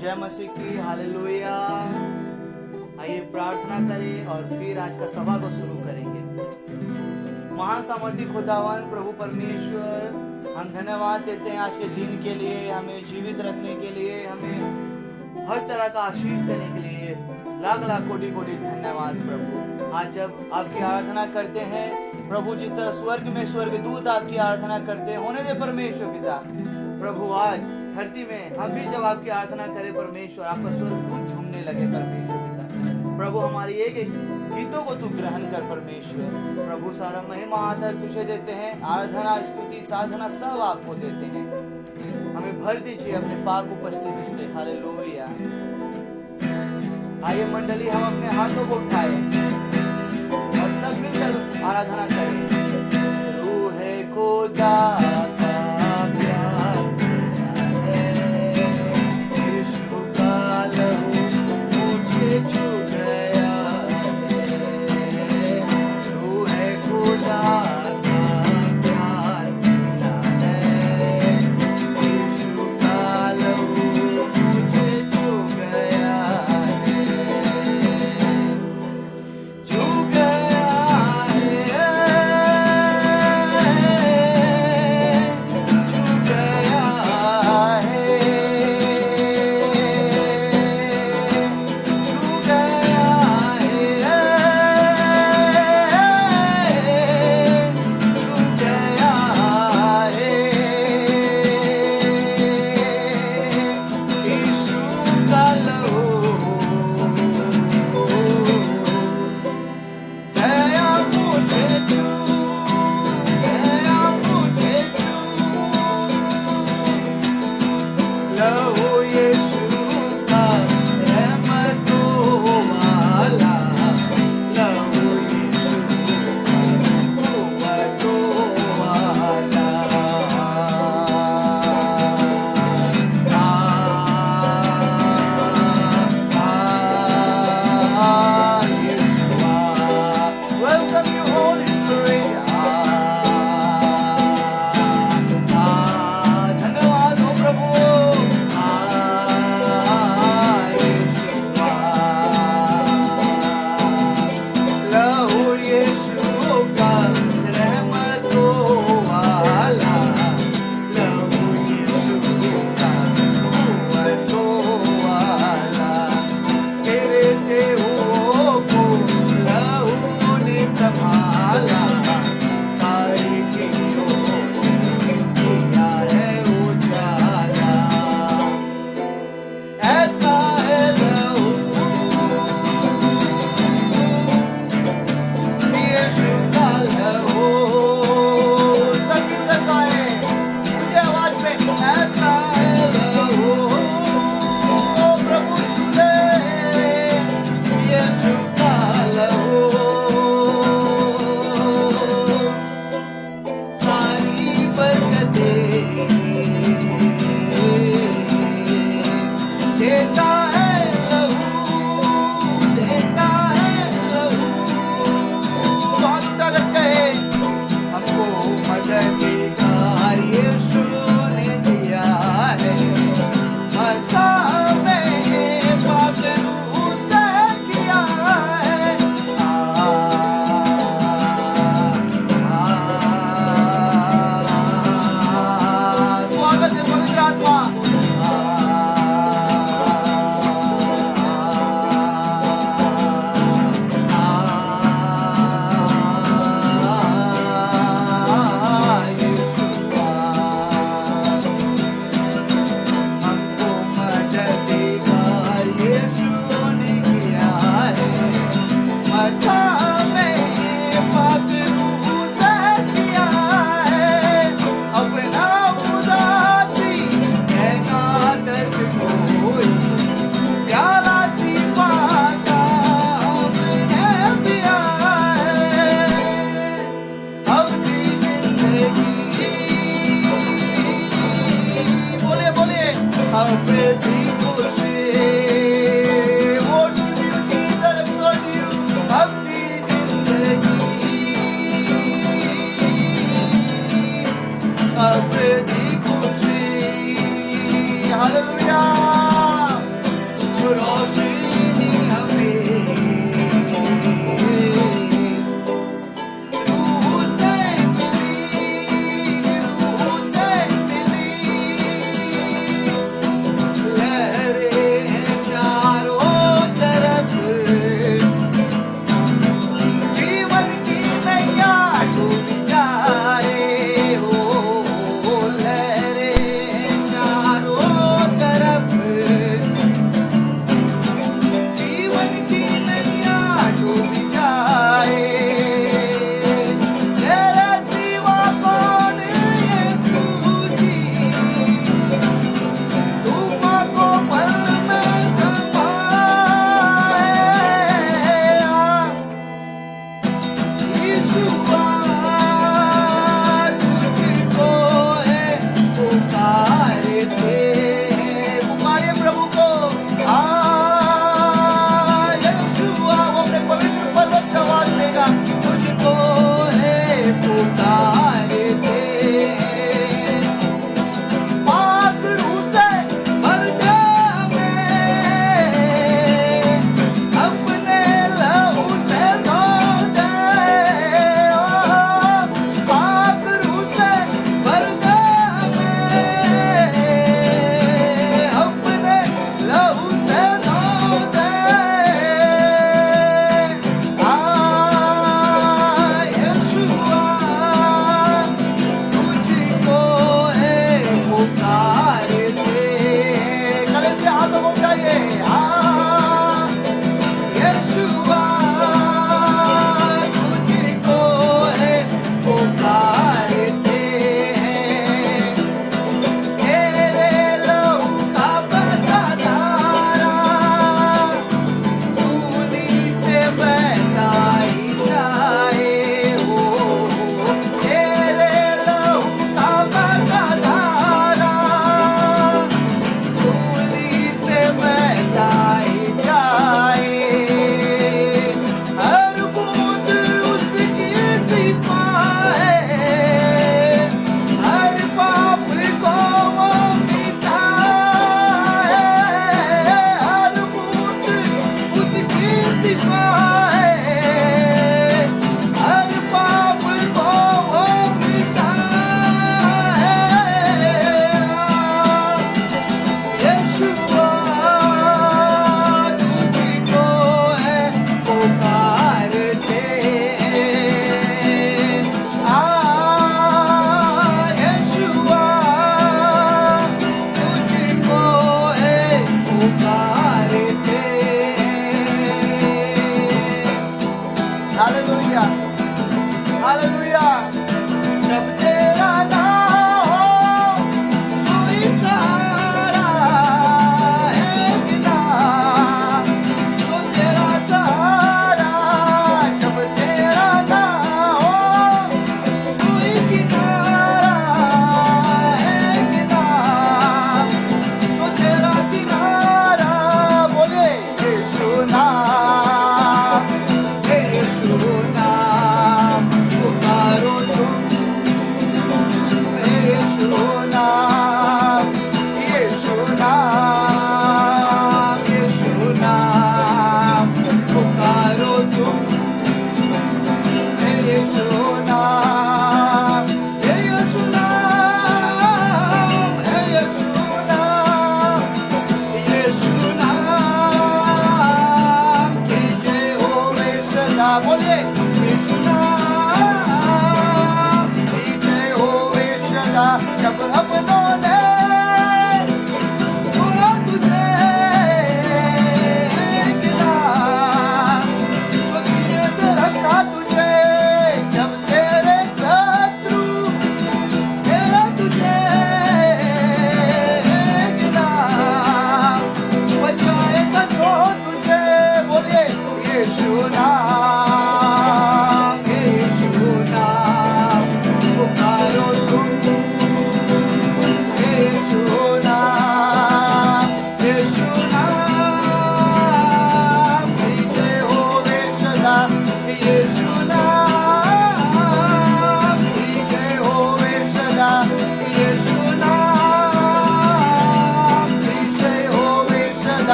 जय मसीह की, हालेलुया। आइए प्रार्थना करें और फिर आज का सभा को शुरू करेंगे। महान सामर्थी खुदावन प्रभु परमेश्वर, हम धन्यवाद देते हैं आज के दिन के लिए, हमें जीवित रखने के लिए, हमें हर तरह का आशीष देने के लिए लाख लाख कोटि कोटि धन्यवाद प्रभु। आज जब आपकी आराधना करते हैं प्रभु, जिस तरह स्वर्ग में स्वर्गदूत आपकी आराधना करते हैं, होने दे परमेश्वर पिता प्रभु, आज धरती में हम भी जब आपकी आराधना करें परमेश्वर, आपका स्वर्गदूत झूमने लगे परमेश्वर पिता प्रभु। हमारी एक एक गीतों को तू ग्रहण कर परमेश्वर प्रभु। सारा महिमा आदर तुझे देते हैं, आराधना स्तुति साधना सब आपको देते हैं। हमें भर दीजिए अपने पाक उपस्थिति से, हालेलुया। आइए मंडली, हम अपने हाथों को उठाए और सब मिलकर आराधना करें। रूह खुदा हालेलुया।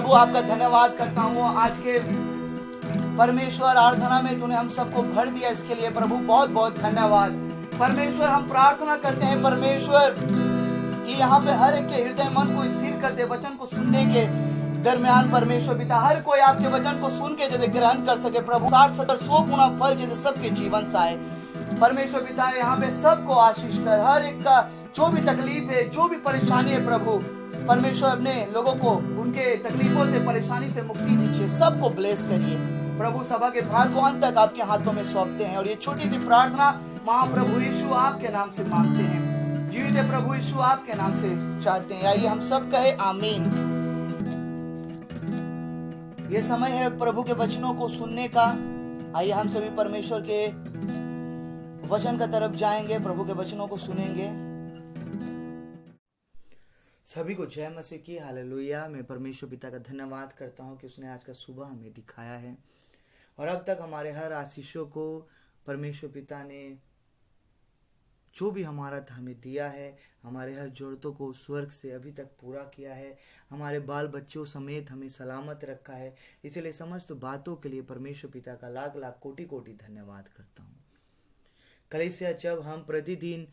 प्रभु आपका धन्यवाद करता हूँ आज के परमेश्वर आराधना में तूने हम सबको भर दिया, इसके लिए प्रभु बहुत बहुत धन्यवाद। परमेश्वर हम प्रार्थना करते हैं परमेश्वर कि यहाँ पे हर एक के हृदय मन को स्थिर कर दे, वचन को सुनने के दरमियान परमेश्वर पिता हर कोई आपके वचन को सुन के जैसे ग्रहण कर सके प्रभु, 60 70 100 गुना फल जैसे सबके जीवन से आए। परमेश्वर पिता यहाँ पे सबको आशीष कर, हर एक का जो भी तकलीफ है, जो भी परेशानी है प्रभु परमेश्वर अपने लोगों को उनके तकलीफों से, परेशानी से मुक्ति दीजिए, सबको ब्लेस करिए प्रभु। सभा के भाग को अंत तक आपके हाथों में सौंपते हैं और ये छोटी सी प्रार्थना महाप्रभु यीशु आपके नाम से मांगते हैं, जीवित प्रभु यीशु आपके नाम से चाहते हैं। आइए हम सब कहे आमीन। ये समय है प्रभु के वचनों को सुनने का। आइए हम सभी परमेश्वर के वचन का तरफ जाएंगे, प्रभु के वचनों को सुनेंगे। सभी को जय मसीह की, हालेलुया। मैं परमेश्वर पिता का धन्यवाद करता हूँ कि उसने आज का सुबह हमें दिखाया है और अब तक हमारे हर आशीषों को परमेश्वर पिता ने जो भी हमारा था हमें दिया है, हमारे हर जरूरतों को स्वर्ग से अभी तक पूरा किया है, हमारे बाल बच्चों समेत हमें सलामत रखा है। इसलिए समस्त बातों के लिए परमेश्वर पिता का लाख लाख कोटि कोटि धन्यवाद करता हूँ। कलीसिया जब हम प्रतिदिन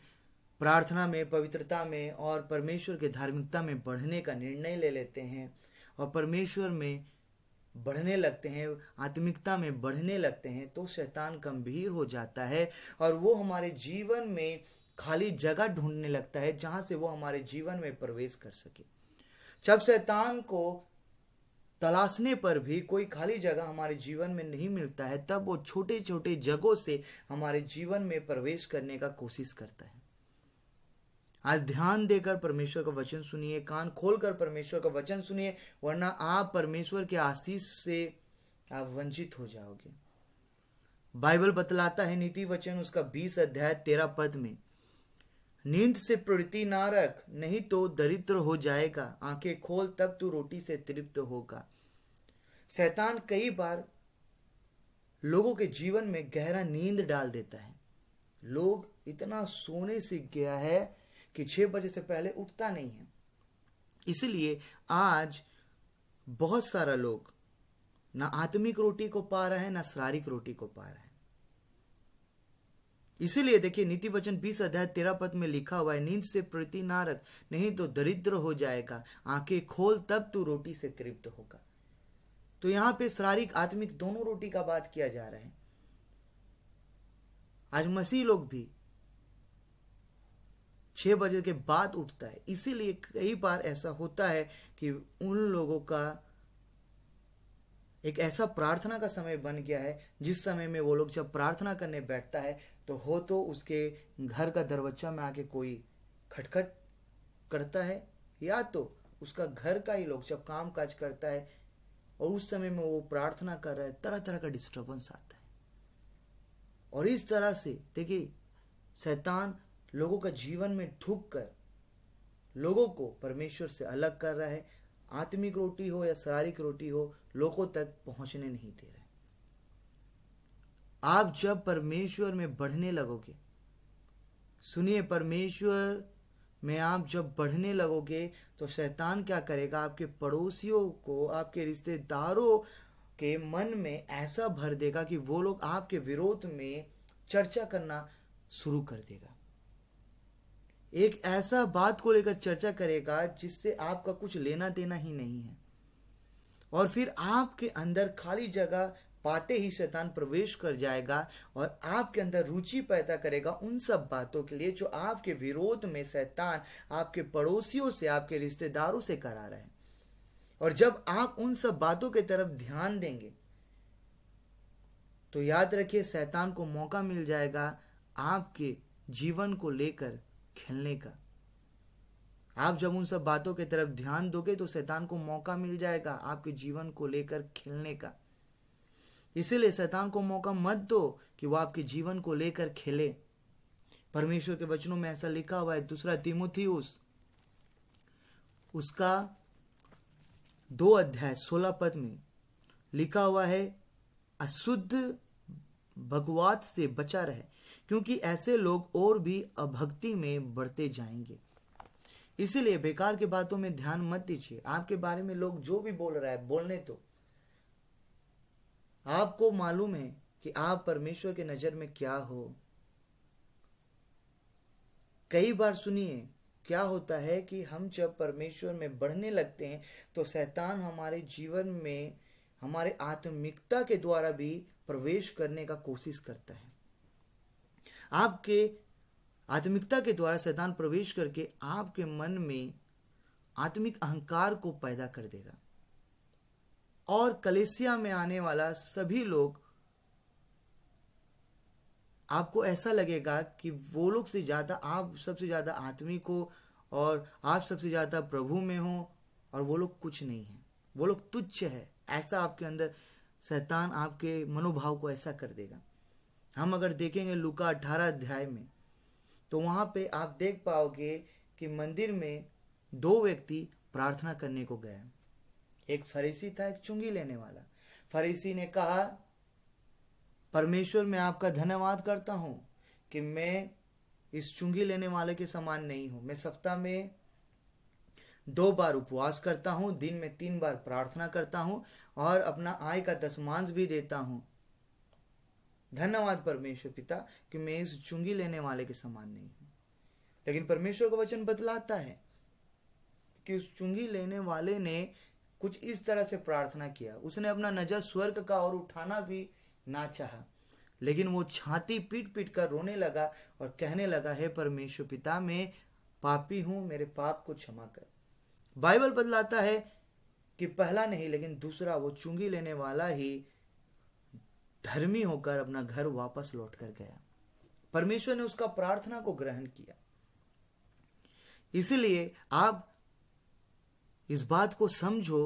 प्रार्थना में, पवित्रता में और परमेश्वर के धार्मिकता में बढ़ने का निर्णय ले लेते हैं और परमेश्वर में बढ़ने लगते हैं, आत्मिकता में बढ़ने लगते हैं, तो शैतान गंभीर हो जाता है और वो हमारे जीवन में खाली जगह ढूंढने लगता है जहां से वो हमारे जीवन में प्रवेश कर सके। जब शैतान को तलाशने पर भी कोई खाली जगह हमारे जीवन में नहीं मिलता है, तब वो छोटे छोटे जगहों से हमारे जीवन में प्रवेश करने का कोशिश करता है। आज ध्यान देकर परमेश्वर का वचन सुनिए, कान खोलकर परमेश्वर का वचन सुनिए, वरना आप परमेश्वर के आशीष से आप वंचित हो जाओगे। बाइबल बतलाता है नीति वचन उसका 20 अध्याय 13 पद में, नींद से प्रवृत्ति ना रख, नहीं तो दरिद्र हो जाएगा, आंखें खोल तब तू रोटी से तृप्त होगा। शैतान कई बार लोगों के जीवन में गहरा नींद डाल देता है। लोग इतना सोने सीख गया है कि 6 बजे से पहले उठता नहीं है। इसलिए आज बहुत सारा लोग ना आत्मिक रोटी को पा रहा है, ना शारीरिक रोटी को पा रहा है। इसीलिए देखिए नीति वचन 20 अध्याय 13 पद में लिखा हुआ है, नींद से प्रवृत्ति ना रख, नहीं तो दरिद्र हो जाएगा, आंखें खोल तब तू रोटी से तृप्त होगा। तो यहां पे शारीरिक आत्मिक दोनों रोटी का बात किया जा रहा है। आज मसीह लोग भी 6 बजे के बाद उठता है, इसीलिए कई बार ऐसा होता है कि उन लोगों का एक ऐसा प्रार्थना का समय बन गया है जिस समय में वो लोग जब प्रार्थना करने बैठता है तो उसके घर का दरवाजा में आके कोई खटखट करता है, या तो उसका घर का ही लोग जब काम काज करता है और उस समय में वो प्रार्थना कर रहा है, तरह तरह का डिस्टर्बेंस आता है। और इस तरह से देखिए शैतान लोगों का जीवन में ढुक कर लोगों को परमेश्वर से अलग कर रहा है। आत्मिक रोटी हो या शारीरिक रोटी हो, लोगों तक पहुंचने नहीं दे रहे। आप जब परमेश्वर में बढ़ने लगोगे, सुनिए, परमेश्वर में आप जब बढ़ने लगोगे तो शैतान क्या करेगा, आपके पड़ोसियों को, आपके रिश्तेदारों के मन में ऐसा भर देगा कि वो लोग आपके विरोध में चर्चा करना शुरू कर देगा। एक ऐसा बात को लेकर चर्चा करेगा जिससे आपका कुछ लेना देना ही नहीं है, और फिर आपके अंदर खाली जगह पाते ही शैतान प्रवेश कर जाएगा और आपके अंदर रुचि पैदा करेगा उन सब बातों के लिए जो आपके विरोध में शैतान आपके पड़ोसियों से, आपके रिश्तेदारों से करा रहा है। और जब आप उन सब बातों की तरफ ध्यान देंगे तो याद रखिए शैतान को मौका मिल जाएगा आपके जीवन को लेकर खेलने का। आप जब उन सब बातों की तरफ ध्यान दोगे तो शैतान को मौका मिल जाएगा आपके जीवन को लेकर खेलने का। इसीलिए शैतान को मौका मत दो कि वो आपके जीवन को लेकर खेले। परमेश्वर के वचनों में ऐसा लिखा हुआ है, 2 तीमुथियुस उसका 2 अध्याय 16 पद में लिखा हुआ है, अशुद्ध भगवात से बचा रहे, क्योंकि ऐसे लोग और भी अभक्ति में बढ़ते जाएंगे। इसीलिए बेकार की बातों में ध्यान मत दीजिए। आपके बारे में लोग जो भी बोल रहा है बोलने दो। आपको मालूम है कि आप परमेश्वर के नजर में क्या हो। कई बार सुनिए, क्या होता है कि हम जब परमेश्वर में बढ़ने लगते हैं तो शैतान हमारे जीवन में हमारे आत्मिकता के द्वारा भी प्रवेश करने का कोशिश करता है। आपके आत्मिकता के द्वारा शैतान प्रवेश करके आपके मन में आत्मिक अहंकार को पैदा कर देगा और कलीसिया में आने वाला सभी लोग, आपको ऐसा लगेगा कि वो लोग से ज़्यादा आप सबसे ज़्यादा आत्मिक हो और आप सबसे ज़्यादा प्रभु में हो और वो लोग कुछ नहीं है, वो लोग तुच्छ है। ऐसा आपके अंदर शैतान आपके मनोभाव को ऐसा कर देगा। हम अगर देखेंगे लूका 18 अध्याय में तो वहाँ पे आप देख पाओगे कि मंदिर में दो व्यक्ति प्रार्थना करने को गए। एक फरीसी था, एक चुंगी लेने वाला। फरीसी ने कहा, परमेश्वर मैं आपका धन्यवाद करता हूँ कि मैं इस चुंगी लेने वाले के समान नहीं हूँ। मैं सप्ताह में 2 बार उपवास करता हूँ, दिन में 3 बार प्रार्थना करता हूँ और अपना आय का दशमांश भी देता हूँ। धन्यवाद परमेश्वर पिता कि मैं इस चुंगी लेने वाले के समान नहीं हूँ। लेकिन परमेश्वर का वचन बतलाता है कि उस चुंगी लेने वाले ने कुछ इस तरह से प्रार्थना किया। उसने अपना नजर स्वर्ग का और उठाना भी ना चाहा, लेकिन वो छाती पीट पीट कर रोने लगा और कहने लगा, हे परमेश्वर पिता मैं पापी हूं, मेरे पाप को क्षमा कर। बाइबल बतलाता है कि पहला नहीं लेकिन दूसरा वो चुंगी लेने वाला ही धर्मी होकर अपना घर वापस लौट कर गया। परमेश्वर ने उसका प्रार्थना को ग्रहण किया। इसलिए आप इस बात को समझो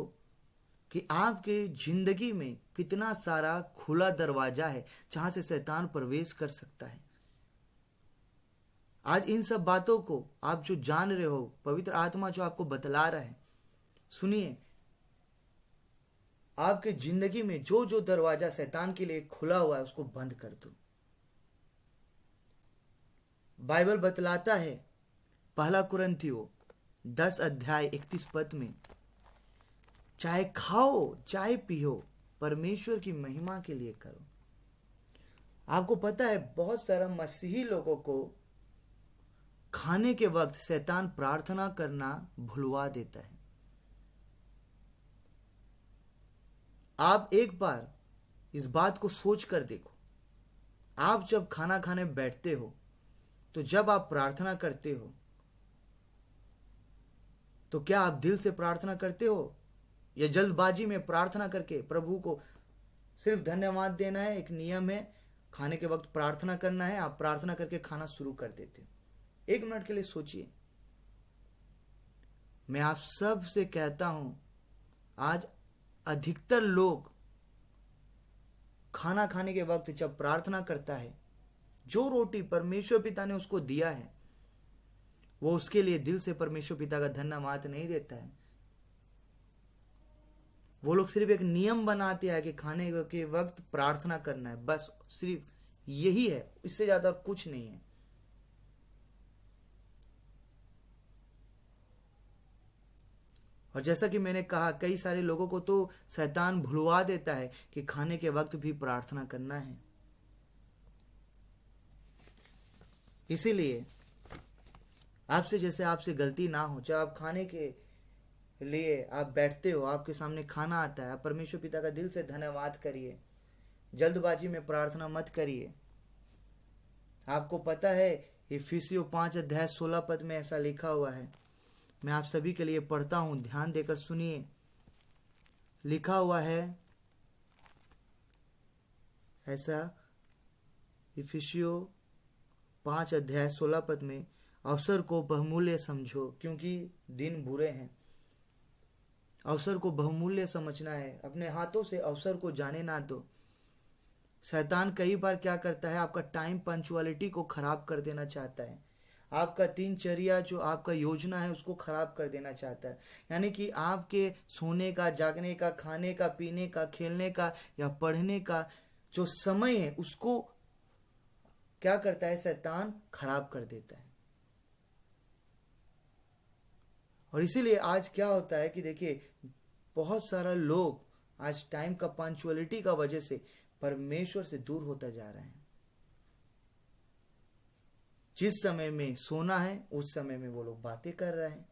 कि आपके जिंदगी में कितना सारा खुला दरवाजा है जहां से शैतान प्रवेश कर सकता है। आज इन सब बातों को आप जो जान रहे हो, पवित्र आत्मा जो आपको बतला रहा है, सुनिए, आपके जिंदगी में जो जो दरवाजा शैतान के लिए खुला हुआ है उसको बंद कर दो। बाइबल बतलाता है 1 कुरिन्थियों 10 अध्याय 31 पद में, चाहे खाओ चाहे पियो परमेश्वर की महिमा के लिए करो। आपको पता है बहुत सारा मसीही लोगों को खाने के वक्त शैतान प्रार्थना करना भुलवा देता है। आप एक बार इस बात को सोच कर देखो, आप जब खाना खाने बैठते हो तो जब आप प्रार्थना करते हो तो क्या आप दिल से प्रार्थना करते हो या जल्दबाजी में प्रार्थना करके प्रभु को सिर्फ धन्यवाद देना है? एक नियम है, खाने के वक्त प्रार्थना करना है, आप प्रार्थना करके खाना शुरू कर देते हो। 1 मिनट के लिए सोचिए। मैं आप सब से कहता हूं, आज अधिकतर लोग खाना खाने के वक्त जब प्रार्थना करता है, जो रोटी परमेश्वर पिता ने उसको दिया है वो उसके लिए दिल से परमेश्वर पिता का धन्यवाद नहीं देता है। वो लोग सिर्फ एक नियम बनाते हैं कि खाने के वक्त प्रार्थना करना है, बस सिर्फ यही है, इससे ज्यादा कुछ नहीं है। और जैसा कि मैंने कहा, कई सारे लोगों को तो शैतान भुलवा देता है कि खाने के वक्त भी प्रार्थना करना है। इसीलिए आपसे गलती ना हो, जब आप खाने के लिए आप बैठते हो, आपके सामने खाना आता है, आप परमेश्वर पिता का दिल से धन्यवाद करिए, जल्दबाजी में प्रार्थना मत करिए। आपको पता है इफिसियों 5 अध्याय 16 पद में ऐसा लिखा हुआ है, मैं आप सभी के लिए पढ़ता हूं, ध्यान देकर सुनिए। लिखा हुआ है ऐसा, इफिसियों 5 अध्याय 16 पद में, अवसर को बहुमूल्य समझो क्योंकि दिन बुरे हैं। अवसर को बहुमूल्य समझना है, अपने हाथों से अवसर को जाने ना दो। शैतान कई बार क्या करता है, आपका टाइम पंचुअलिटी को खराब कर देना चाहता है, आपका दिनचर्या जो आपका योजना है उसको खराब कर देना चाहता है। यानी कि आपके सोने का, जागने का, खाने का, पीने का, खेलने का या पढ़ने का जो समय है उसको क्या करता है, शैतान खराब कर देता है। और इसीलिए आज क्या होता है कि देखिए, बहुत सारा लोग आज टाइम का पंक्चुअलिटी का वजह से परमेश्वर से दूर होता जा रहे हैं। जिस समय में सोना है उस समय में वो लोग बातें कर रहे हैं,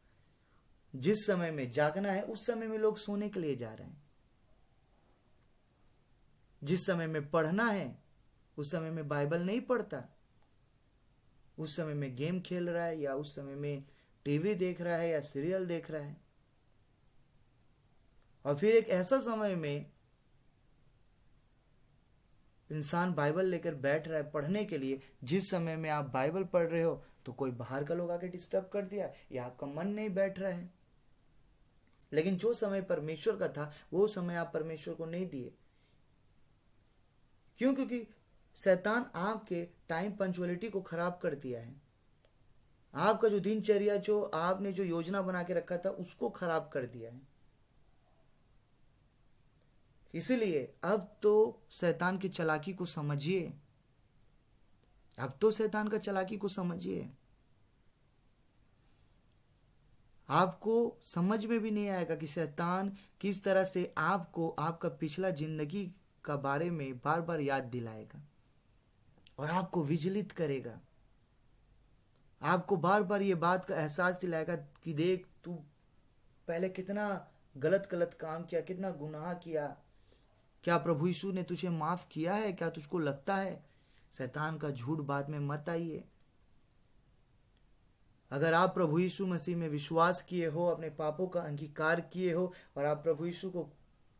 जिस समय में जागना है उस समय में लोग सोने के लिए जा रहे हैं, जिस समय में पढ़ना है उस समय में बाइबल नहीं पढ़ता, उस समय में गेम खेल रहा है, या उस समय में टीवी देख रहा है या सीरियल देख रहा है। और फिर एक ऐसा समय में इंसान बाइबल लेकर बैठ रहा है पढ़ने के लिए, जिस समय में आप बाइबल पढ़ रहे हो तो कोई बाहर का लोग आके डिस्टर्ब कर दिया, या आपका मन नहीं बैठ रहा है। लेकिन जो समय परमेश्वर का था वो समय आप परमेश्वर को नहीं दिए। क्यों? क्योंकि शैतान आपके टाइम पंक्चुअलिटी को खराब कर दिया है। आपका जो दिनचर्या, जो आपने जो योजना बना के रखा था, उसको खराब कर दिया है। इसलिए अब तो शैतान की चालाकी को समझिए, अब तो शैतान का चालाकी को समझिए। आपको समझ में भी नहीं आएगा कि शैतान किस तरह से आपको आपका पिछला जिंदगी का बारे में बार बार याद दिलाएगा और आपको विचलित करेगा। आपको बार बार ये बात का एहसास दिलाएगा कि देख, तू पहले कितना गलत गलत काम किया, कितना गुनाह किया, क्या प्रभु यीशु ने तुझे माफ किया है? क्या तुझको लगता है? शैतान का झूठ बात में मत आइए। अगर आप प्रभु यीशु मसीह में विश्वास किए हो, अपने पापों का अंगीकार किए हो, और आप प्रभु यीशु को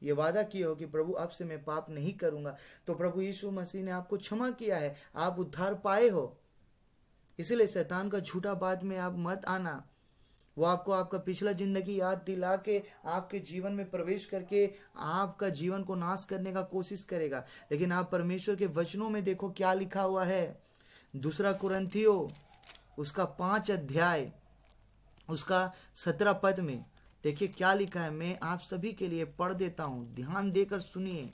ये वादा किए हो कि प्रभु अब से मैं पाप नहीं करूंगा, तो प्रभु यीशु मसीह ने आपको क्षमा किया है, आप उद्धार पाए हो। इसलिए शैतान का झूठा बात में आप मत आना। वो आपको आपका पिछला जिंदगी याद दिला के आपके जीवन में प्रवेश करके आपका जीवन को नाश करने का कोशिश करेगा। लेकिन आप परमेश्वर के वचनों में देखो क्या लिखा हुआ है। 2 कुरिन्थियों उसका 5 अध्याय उसका 17 पद में देखिए क्या लिखा है। मैं आप सभी के लिए पढ़ देता हूं, ध्यान देकर सुनिए।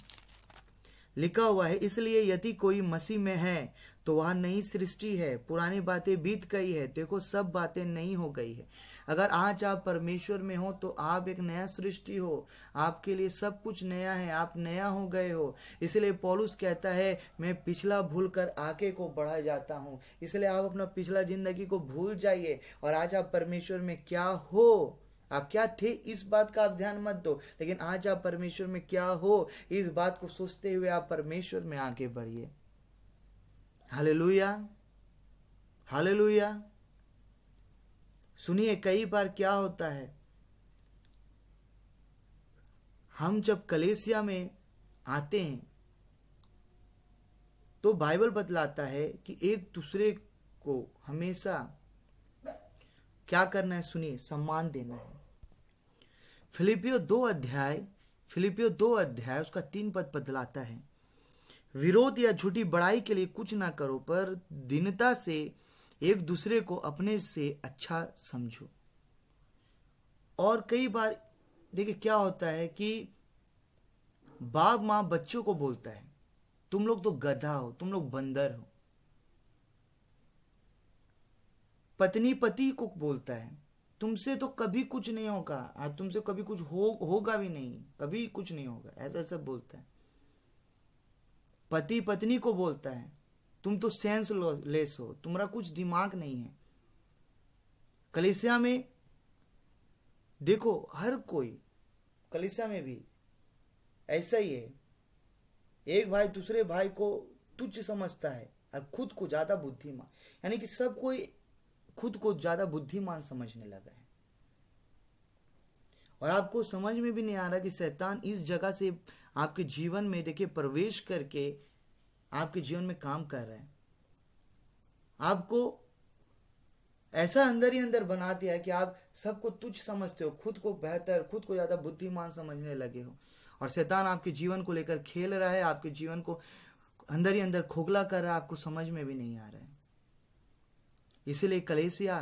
लिखा हुआ है, इसलिए यदि कोई मसीह में है तो वह नई सृष्टि है, पुरानी बातें बीत गई है, देखो सब बातें नई हो गई है। अगर आज आप परमेश्वर में हो तो आप एक नया सृष्टि हो, आपके लिए सब कुछ नया है, आप नया हो गए हो। इसलिए पौलुस कहता है, मैं पिछला भूल कर आगे को बढ़ा जाता हूँ। इसलिए आप अपना पिछला जिंदगी को भूल जाइए और आज आप परमेश्वर में क्या हो, आप क्या थे इस बात का आप ध्यान मत दो, लेकिन आज आप परमेश्वर में क्या हो इस बात को सोचते हुए आप परमेश्वर में आगे बढ़िए। Hallelujah, hallelujah. सुनिए, कई बार क्या होता है, हम जब कलीसिया में आते हैं तो बाइबल बतलाता है कि एक दूसरे को हमेशा क्या करना है, सुनिए, सम्मान देना है। फिलिपियो 2 अध्याय उसका 3 पद बतलाता है, विरोध या झूठी बड़ाई के लिए कुछ ना करो, पर दीनता से एक दूसरे को अपने से अच्छा समझो। और कई बार देखिए क्या होता है कि बाप माँ बच्चों को बोलता है, तुम लोग तो गधा हो, तुम लोग बंदर हो। पत्नी पति को बोलता है, तुमसे तो कभी कुछ नहीं होगा, आज तुमसे कभी कुछ होगा भी नहीं, कभी कुछ नहीं होगा, ऐसा ऐसा बोलता है। पति पत्नी को बोलता है, तुम तो सेंसलेस हो, तुम्हारा कुछ दिमाग नहीं है। कलीसिया में देखो, हर कोई कलीसिया में भी ऐसा ही है। एक भाई दूसरे भाई को तुच्छ समझता है और खुद को ज्यादा बुद्धिमान, यानी कि सब कोई खुद को ज्यादा बुद्धिमान समझने लगा है। और आपको समझ में भी नहीं आ रहा कि शैतान इस जगह से आपके जीवन में देखिए प्रवेश करके आपके जीवन में काम कर रहा है। आपको ऐसा अंदर ही अंदर बना दिया है कि आप सबको तुच्छ समझते हो, खुद को बेहतर, खुद को ज्यादा बुद्धिमान समझने लगे हो। और शैतान आपके जीवन को लेकर खेल रहा है, आपके जीवन को अंदर ही अंदर खोखला कर रहा है, आपको समझ में भी नहीं आ रहा है। इसलिए कलीसिया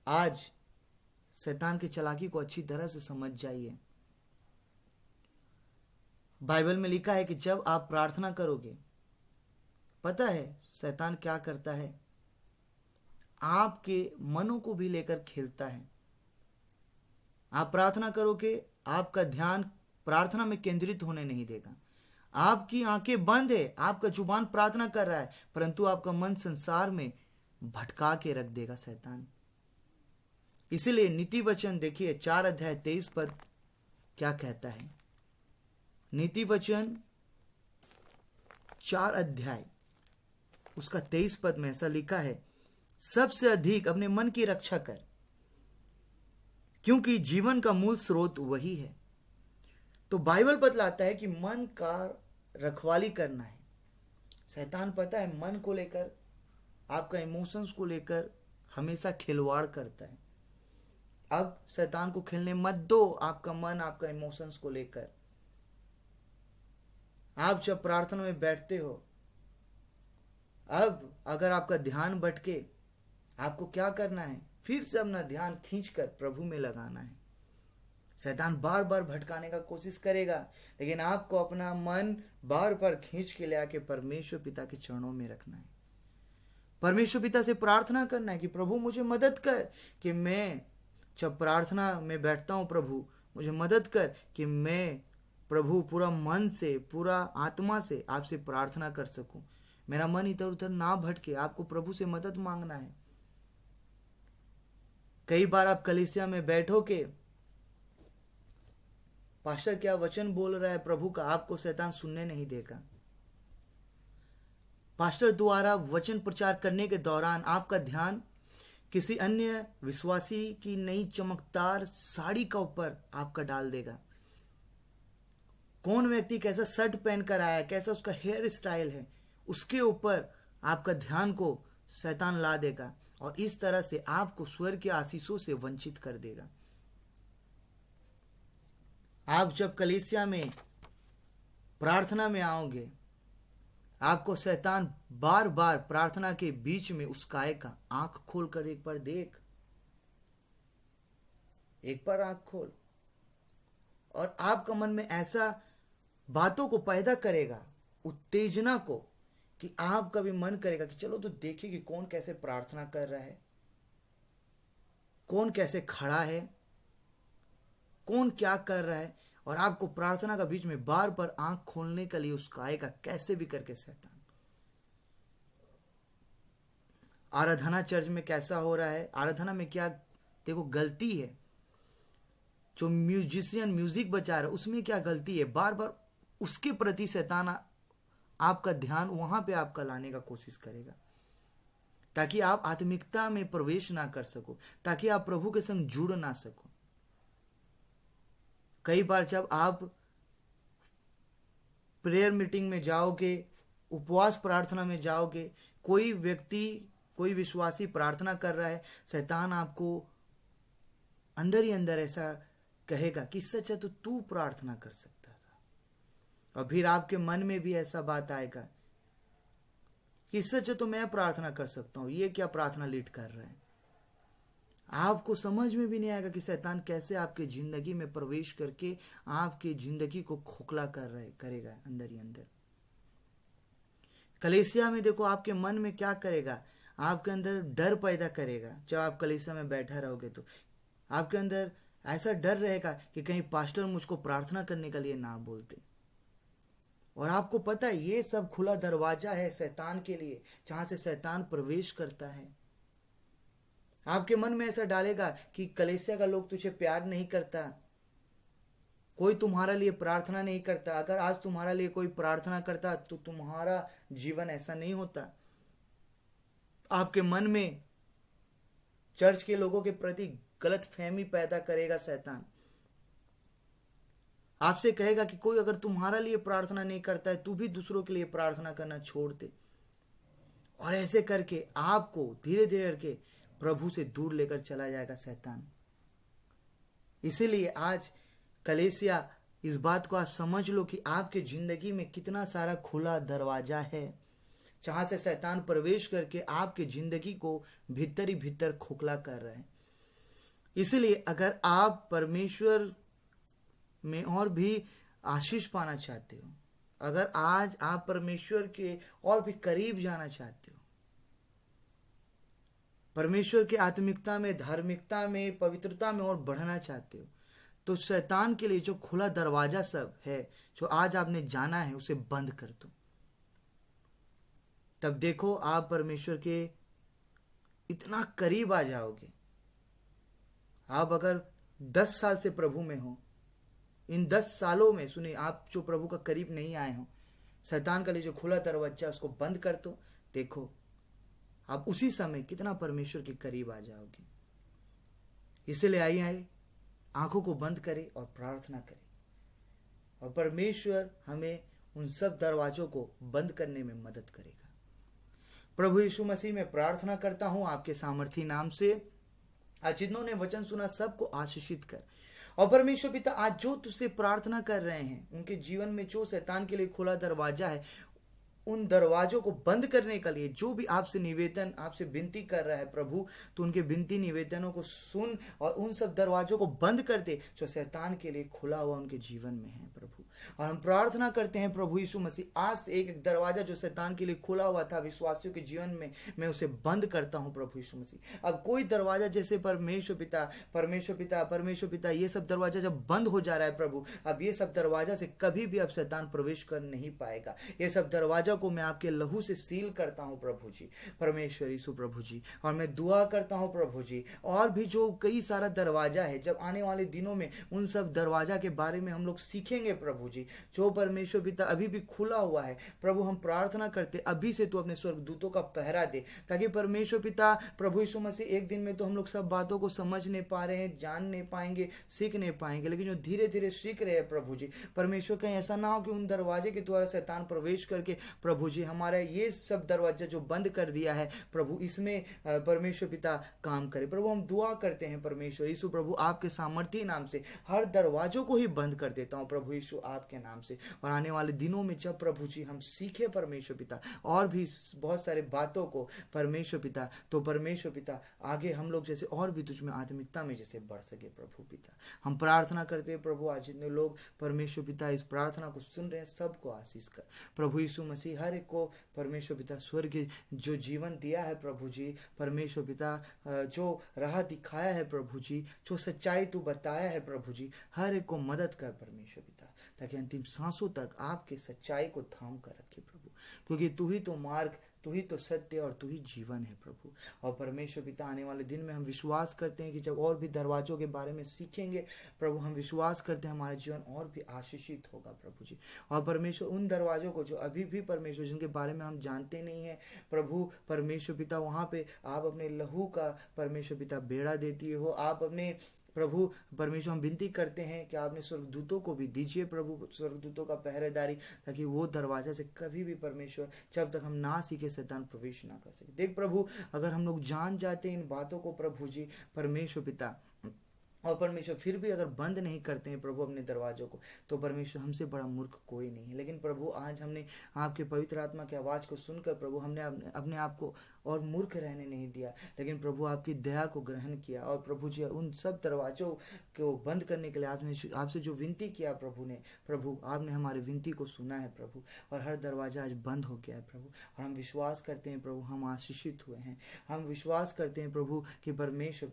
आज शैतान की चालाकी को अच्छी तरह से समझ जाइए। बाइबल में लिखा है कि जब आप प्रार्थना करोगे, पता है शैतान क्या करता है, आपके मनों को भी लेकर खेलता है। आप प्रार्थना करोगे, आपका ध्यान प्रार्थना में केंद्रित होने नहीं देगा। आपकी आंखें बंद है, आपका जुबान प्रार्थना कर रहा है, परंतु आपका मन संसार में भटका के रख देगा शैतान। इसीलिए नीति वचन देखिए 4 अध्याय 23 पद क्या कहता है। नीति वचन 4 अध्याय उसका 23 पद में ऐसा लिखा है, सबसे अधिक अपने मन की रक्षा कर, क्योंकि जीवन का मूल स्रोत वही है। तो बाइबल बतलाता है कि मन का रखवाली करना है। शैतान पता है मन को लेकर, आपका इमोशंस को लेकर हमेशा खिलवाड़ करता है। अब शैतान को खेलने मत दो आपका मन, आपका इमोशंस को लेकर। आप जब प्रार्थना में बैठते हो, अब अगर आपका ध्यान भटके, आपको क्या करना है? फिर से अपना ध्यान खींचकर प्रभु में लगाना है। शैतान बार बार भटकाने का कोशिश करेगा, लेकिन आपको अपना मन बार बार खींच के ले आके परमेश्वर पिता के चरणों में रखना है। परमेश्वर पिता से प्रार्थना करना है कि प्रभु मुझे मदद कर कि मैं जब प्रार्थना में बैठता हूँ, प्रभु मुझे मदद कर कि मैं प्रभु पूरा मन से, पूरा आत्मा से आपसे प्रार्थना कर सकूं। मेरा मन इधर उधर ना भटके। आपको प्रभु से मदद मांगना है। कई बार आप कलीसिया में बैठोगे, पास्टर क्या वचन बोल रहा है प्रभु का, आपको शैतान सुनने नहीं देगा। पास्टर द्वारा वचन प्रचार करने के दौरान आपका ध्यान किसी अन्य विश्वासी की नई चमकदार साड़ी का ऊपर आपका डाल देगा। कौन व्यक्ति कैसा शर्ट पहन कर आया है, कैसा उसका हेयर स्टाइल है, उसके ऊपर आपका ध्यान को शैतान ला देगा और इस तरह से आपको स्वर्ग के आशीषों से वंचित कर देगा। आप जब कलीसिया में प्रार्थना में आओगे, आपको शैतान बार बार प्रार्थना के बीच में उसकाएगा। आंख खोल कर एक बार देख, एक बार आंख खोल, और आपका मन में ऐसा बातों को पैदा करेगा, उत्तेजना को, कि आपका भी मन करेगा कि चलो तो देखिए कि कौन कैसे प्रार्थना कर रहा है, कौन कैसे खड़ा है, कौन क्या कर रहा है। और आपको प्रार्थना का बीच में बार बार आंख खोलने के लिए उसकाएगा, कैसे भी करके शैतान। आराधना चर्च में कैसा हो रहा है, आराधना में क्या देखो गलती है, जो म्यूजिशियन म्यूजिक बजा रहा है उसमें क्या गलती है, बार बार उसके प्रति शैतान आपका ध्यान वहां पे आपका लाने का कोशिश करेगा, ताकि आप आत्मिकता में प्रवेश ना कर सको, ताकि आप प्रभु के संग जुड़ ना सको। कई बार जब आप प्रेयर मीटिंग में जाओगे, उपवास प्रार्थना में जाओगे, कोई व्यक्ति, कोई विश्वासी प्रार्थना कर रहा है, शैतान आपको अंदर ही अंदर ऐसा कहेगा कि सच है तो तू प्रार्थना कर सकता था, और फिर आपके मन में भी ऐसा बात आएगा कि सच है तो मैं प्रार्थना कर सकता हूं, ये क्या प्रार्थना लीड कर रहा है। आपको समझ में भी नहीं आएगा कि शैतान कैसे आपके जिंदगी में प्रवेश करके आपकी जिंदगी को खोखला करेगा अंदर ही अंदर। कलीसिया में देखो आपके मन में क्या करेगा, आपके अंदर डर पैदा करेगा। जब आप कलीसिया में बैठा रहोगे तो आपके अंदर ऐसा डर रहेगा कि कहीं पास्टर मुझको प्रार्थना करने के लिए ना बोलते। और आपको पता है ये सब खुला दरवाजा है शैतान के लिए, जहां से शैतान प्रवेश करता है। आपके मन में ऐसा डालेगा कि कलीसिया का लोग तुझे प्यार नहीं करता, कोई तुम्हारा लिए प्रार्थना नहीं करता। अगर आज तुम्हारा लिए कोई प्रार्थना करता तो तुम्हारा जीवन ऐसा नहीं होता। आपके मन में चर्च के लोगों के प्रति गलत फहमी पैदा करेगा शैतान। आपसे कहेगा कि कोई अगर तुम्हारा लिए प्रार्थना नहीं करता है, तू भी दूसरों के लिए प्रार्थना करना छोड़ दे। और ऐसे करके आपको धीरे धीरे करके प्रभु से दूर लेकर चला जाएगा शैतान। इसीलिए आज कलीसिया, इस बात को आप समझ लो कि आपके जिंदगी में कितना सारा खुला दरवाजा है, जहां से शैतान प्रवेश करके आपके जिंदगी को भीतर ही भीतर खोखला कर रहा है। इसलिए अगर आप परमेश्वर में और भी आशीष पाना चाहते हो, अगर आज आप परमेश्वर के और भी करीब जाना चाहते हो, परमेश्वर की आत्मिकता में, धार्मिकता में, पवित्रता में और बढ़ना चाहते हो, तो शैतान के लिए जो खुला दरवाजा सब है, जो आज आपने जाना है, उसे बंद कर दो। तब देखो आप परमेश्वर के इतना करीब आ जाओगे। आप अगर 10 साल से प्रभु में हो, इन 10 सालों में सुनिए, आप जो प्रभु का करीब नहीं आए हो, शैतान का लिए जो खुला दरवाजा उसको बंद कर दो। देखो आप उसी समय कितना परमेश्वर के करीब आ जाओगे। इसलिए आइए आंखों को बंद करें और प्रार्थना करें, और परमेश्वर हमें उन सब दरवाजों को बंद करने में मदद करेगा। प्रभु यीशु मसीह में प्रार्थना करता हूं आपके सामर्थी नाम से, आज जिन्होंने वचन सुना सबको आशीषित कर। और परमेश्वर पिता, आज जो तुझसे प्रार्थना कर रहे हैं, उनके जीवन में जो शैतान के लिए खुला दरवाजा है, उन दरवाजों को बंद करने के लिए जो भी आपसे निवेदन, आपसे विनती कर रहा है प्रभु, तो उनके विनती निवेदनों को सुन और उन सब दरवाजों को बंद कर दे जो शैतान के लिए खुला हुआ उनके जीवन में है प्रभु। और हम प्रार्थना करते हैं प्रभु यीशु मसीह, आज से एक दरवाजा जो शैतान के लिए खुला हुआ था विश्वासियों के जीवन में, मैं उसे बंद करता हूं प्रभु यीशु मसीह। अब कोई दरवाजा जैसे परमेश्वर पिता, ये सब दरवाजा जब बंद हो जा रहा है प्रभु, अब ये सब दरवाजा से कभी भी अब शैतान प्रवेश कर नहीं पाएगा। ये सब दरवाजा को मैं आपके लहू से सील करता हूं प्रभु जी, परमेश्वर यीशु प्रभु जी। और मैं दुआ करता हूं प्रभु जी, और भी जो कई सारा दरवाजा है, जब आने वाले दिनों में उन सब दरवाजा के बारे में हम लोग सीखेंगे प्रभु जी, जो परमेश्वर पिता अभी भी खुला हुआ है प्रभु, हम प्रार्थना करते अभी से तू अपने स्वर्गदूतों का पहरा दे, ताकि परमेश्वर पिता प्रभु यीशु मसीह, एक दिन में तो हम लोग सब बातों को समझ नहीं पा रहे हैं, जान नहीं पाएंगे, सीख नहीं पाएंगे, लेकिन जो धीरे धीरे सीख रहे हैं प्रभु जी, परमेश्वर कहीं ऐसा ना हो कि उन दरवाजे के द्वारा शैतान प्रवेश करके प्रभु जी हमारा ये सब दरवाजा जो बंद कर दिया है प्रभु, इसमें परमेश्वर पिता काम करे प्रभु। हम दुआ करते हैं परमेश्वर यीशु प्रभु, आपके सामर्थी नाम से हर दरवाजों को ही बंद कर देता हूं प्रभु यीशु आपके नाम से। और आने वाले दिनों में जब प्रभु जी हम सीखे परमेश्वर पिता और भी बहुत सारे बातों को परमेश्वर पिता, तो परमेश्वर पिता आगे हम लोग जैसे और भी तुझ में आत्मिकता में जैसे बढ़ सके प्रभु पिता। हम प्रार्थना करते हैं प्रभु, आज जितने लोग परमेश्वर पिता इस प्रार्थना को सुन रहे हैं सबको आशीष कर प्रभु यीशु मसीह। हर एक को परमेश्वर पिता स्वर्ग जो जीवन दिया है प्रभु जी, परमेश्वर पिता जो राह दिखाया है प्रभु जी, जो सच्चाई तू बताया है प्रभु जी, हर एक को मदद कर परमेश्वर पिता, ताकि अंतिम सांसों तक आपके सच्चाई को थाम कर रखे प्रभु, क्योंकि तू ही तो मार्ग, तू ही तो सत्य और तू ही जीवन है प्रभु। और परमेश्वर पिता आने वाले दिन में हम विश्वास करते हैं कि जब और भी दरवाजों के बारे में सीखेंगे प्रभु, हम विश्वास करते हैं हमारा जीवन और भी आशीषित होगा प्रभु जी। और परमेश्वर उन दरवाजों को जो अभी भी परमेश्वर जिनके बारे में हम जानते नहीं है प्रभु, परमेश्वर पिता वहाँ पे आप अपने लहू का परमेश्वर पिता बेड़ा देती हो, आप अपने प्रभु परमेश्वर हम विनती करते हैं कि आपने स्वर्गदूतों को भी दीजिए प्रभु, स्वर्गदूतों का पहरेदारी, ताकि वो दरवाजा से कभी भी परमेश्वर जब तक हम ना सीखे शैतान प्रवेश ना कर सके। देख प्रभु, अगर हम लोग जान जाते हैं इन बातों को प्रभु जी परमेश्वर पिता, और परमेश्वर फिर भी अगर बंद नहीं करते हैं प्रभु अपने दरवाजों को, तो परमेश्वर हमसे बड़ा मूर्ख कोई नहीं है। लेकिन प्रभु आज हमने आपके पवित्र आत्मा की आवाज़ को सुनकर प्रभु हमने अपने आप को और मूर्ख रहने नहीं दिया, लेकिन प्रभु आपकी दया को ग्रहण किया। और प्रभु जी उन सब दरवाजों को बंद करने के लिए आपसे जो विनती किया प्रभु ने, प्रभु आपने हमारी विनती को सुना है प्रभु, और हर दरवाजा आज बंद हो गया है प्रभु। और हम विश्वास करते हैं प्रभु हम आशीषित हुए हैं, हम विश्वास करते हैं प्रभु कि परमेश्वर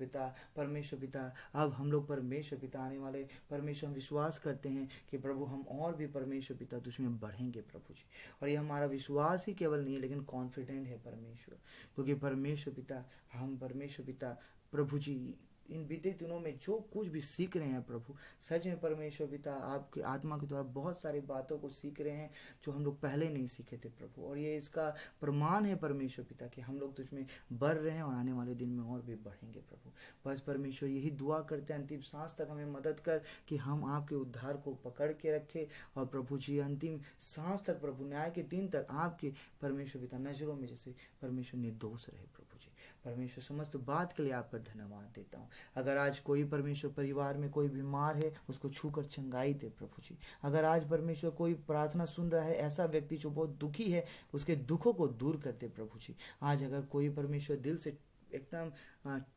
पिता अब हम लोग परमेश्वर पिता आने वाले परमेश्वर हम विश्वास करते हैं कि प्रभु हम और भी परमेश्वर पिता तुझमें बढ़ेंगे प्रभु जी। और ये हमारा विश्वास ही केवल नहीं है लेकिन कॉन्फिडेंट है परमेश्वर, क्योंकि परमेश्वर पिता हम परमेश्वर पिता प्रभु जी इन बीते दिनों में जो कुछ भी सीख रहे हैं प्रभु, सच में परमेश्वर पिता आपके आत्मा के द्वारा बहुत सारी बातों को सीख रहे हैं जो हम लोग पहले नहीं सीखे थे प्रभु। और ये इसका प्रमाण है परमेश्वर पिता कि हम लोग तुझमें बढ़ रहे हैं और आने वाले दिन में और भी बढ़ेंगे प्रभु। बस परमेश्वर यही दुआ करते हैं, अंतिम सांस तक हमें मदद कर कि हम आपके उद्धार को पकड़ के रखें, और प्रभु जी अंतिम सांस तक प्रभु न्याय के दिन तक आपके परमेश्वर पिता नजरों में जैसे परमेश्वर निर्दोष रहे प्रभु जी। परमेश्वर समस्त बात के लिए आपका धन्यवाद देता हूँ। अगर आज कोई परमेश्वर परिवार में कोई बीमार है उसको छूकर चंगाई दे प्रभु जी। अगर आज परमेश्वर कोई प्रार्थना सुन रहा है ऐसा व्यक्ति जो बहुत दुखी है उसके दुखों को दूर करते प्रभु जी। आज अगर कोई परमेश्वर दिल से एकदम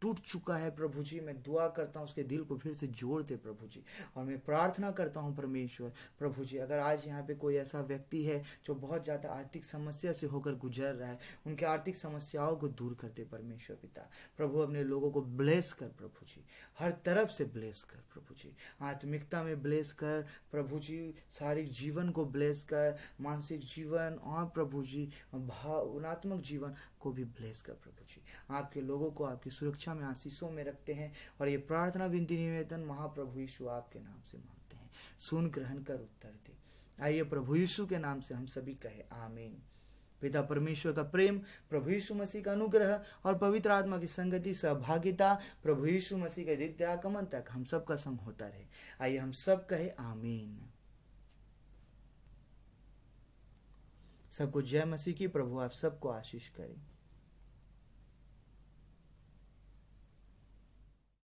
टूट चुका है प्रभु जी, मैं दुआ करता हूँ उसके दिल को फिर से जोड़ दे प्रभु जी। और मैं प्रार्थना करता हूँ परमेश्वर प्रभु जी, अगर आज यहाँ पे कोई ऐसा व्यक्ति है जो बहुत ज़्यादा आर्थिक समस्या से होकर गुजर रहा है, उनके आर्थिक समस्याओं को दूर कर दे परमेश्वर पिता। प्रभु अपने लोगों को ब्लेस कर प्रभु जी, हर तरफ से ब्लेस कर प्रभु जी, आत्मिकता में ब्लेस कर प्रभु जी, शारीरिक जीवन को ब्लेस कर, मानसिक जीवन और प्रभु जी भावनात्मक जीवन को भी ब्लेस कर प्रभु जी। आपके लोगों को आपकी सुरक्षा में, आशीषों में रखते हैं और ये प्रार्थना विनती निवेदन महाप्रभु यीशु आपके नाम से मांगते हैं, सुन ग्रहण कर उत्तर दे। आइए प्रभु यीशु के नाम से हम सभी कहे आमीन। पिता परमेश्वर का प्रेम, प्रभु यीशु मसीह का अनुग्रह और पवित्र आत्मा की संगति सहभागिता प्रभु यीशु मसीह के द्वितीय आगमन तक हम सबका संग होता रहे। आइए हम सब कहे आमीन। सबको जय मसीह की। प्रभु आप सबको आशीष करें।